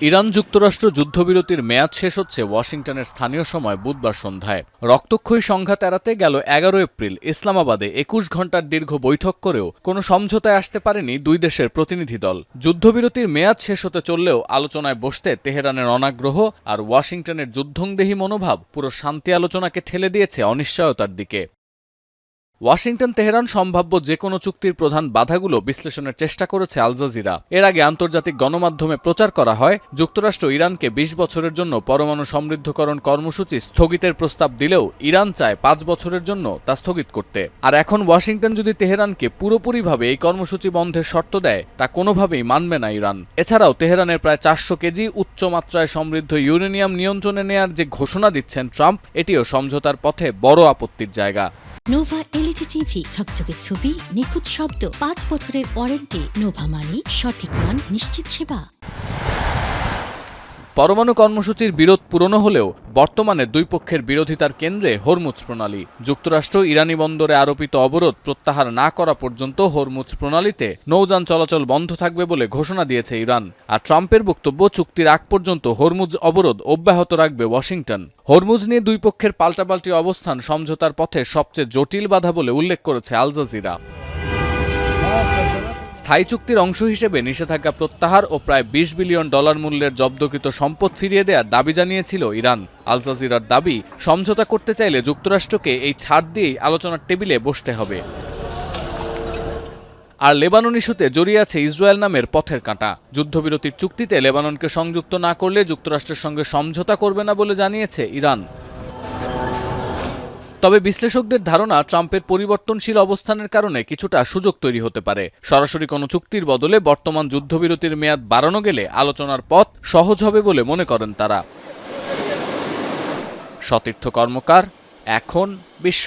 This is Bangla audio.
ইরান যুক্তরাষ্ট্র যুদ্ধবিরতির মেয়াদ শেষ হচ্ছে ওয়াশিংটনের স্থানীয় সময় বুধবার সন্ধ্যায়। রক্তক্ষয়ী সংঘাত এড়াতে গেল 11 এপ্রিল ইসলামাবাদে 21 ঘণ্টার দীর্ঘ বৈঠক করেও কোনো সমঝোতায় আসতে পারেনি দুই দেশের প্রতিনিধি দল। যুদ্ধবিরতির মেয়াদ শেষ হতে চললেও আলোচনায় বসতে তেহরানের অনাগ্রহ আর ওয়াশিংটনের যুদ্ধংদেহী মনোভাব পুরো শান্তি আলোচনাকে ঠেলে দিয়েছে অনিশ্চয়তার দিকে। ওয়াশিংটন তেহরান সম্ভাব্য যে কোনো চুক্তির প্রধান বাধাগুলো বিশ্লেষণের চেষ্টা করেছে আল জাজিরা। এর আগে আন্তর্জাতিক গণমাধ্যমে প্রচার করা হয় যুক্তরাষ্ট্র ইরানকে 20 বছরের জন্য পরমাণু সমৃদ্ধকরণ কর্মসূচি স্থগিতের প্রস্তাব দিলেও ইরান চায় 5 বছরের জন্য তা স্থগিত করতে। আর এখন ওয়াশিংটন যদি তেহরানকে পুরোপুরিভাবে এই কর্মসূচি বন্ধের শর্ত দেয় তা কোনোভাবেই মানবে না ইরান। এছাড়াও তেহরানের প্রায় 400 কেজি উচ্চমাত্রায় সমৃদ্ধ ইউরেনিয়াম নিয়ন্ত্রণে নেয়ার যে ঘোষণা দিচ্ছেন ট্রাম্প, এটিও সমঝোতার পথে বড় আপত্তির জায়গা। নোভা এলইডি টিভি, ঝকঝকে ছবি, নিখুঁত শব্দ, 5 বছরের ওয়ারেন্টি। নোভা মানি সঠিক মান, নিশ্চিত সেবা। পরমাণু কর্মসূচির বিরোধ পুরনো হলেও বর্তমানে দুই পক্ষের বিরোধিতার কেন্দ্রে হরমুজ প্রণালী। যুক্তরাষ্ট্র ইরানি বন্দরে আরোপিত অবরোধ প্রত্যাহার না করা পর্যন্ত হরমুজ প্রণালীতে নৌযান চলাচল বন্ধ থাকবে বলে ঘোষণা দিয়েছে ইরান। আর ট্রাম্পের বক্তব্য, চুক্তির আগ পর্যন্ত হরমুজ অবরোধ অব্যাহত রাখবে ওয়াশিংটন। হরমুজ নিয়ে দুই পক্ষের পাল্টাপাল্টি অবস্থান সমঝোতার পথে সবচেয়ে জটিল বাধা বলে উল্লেখ করেছে আল জাজিরা। স্থায়ী চুক্তির অংশ হিসেবে নিষেধাজ্ঞা প্রত্যাহার ও প্রায় $20 বিলিয়ন মূল্যের জব্দকৃত সম্পদ ফিরিয়ে দেওয়ার দাবি জানিয়েছিল ইরান। আল জাজিরার দাবি, সমঝোতা করতে চাইলে যুক্তরাষ্ট্রকে এই ছাড় দিয়েই আলোচনার টেবিলে বসতে হবে। আর লেবানন ইস্যুতে জড়িয়ে আছে ইসরায়েল নামের পথের কাঁটা। যুদ্ধবিরতির চুক্তিতে লেবাননকে সংযুক্ত না করলে যুক্তরাষ্ট্রের সঙ্গে সমঝোতা করবে না বলে জানিয়েছে ইরান। তবে বিশ্লেষকদের ধারণা, ট্রাম্পের পরিবর্তনশীল অবস্থানের কারণে কিছুটা সুযোগ তৈরি হতে পারে। সরাসরি কোনো চুক্তির বদলে বর্তমান যুদ্ধবিরতির মেয়াদ বাড়ানো গেলে আলোচনার পথ সহজ হবে বলে মনে করেন তারা। সতীর্থ কর্মকার, এখন বিশ্ব।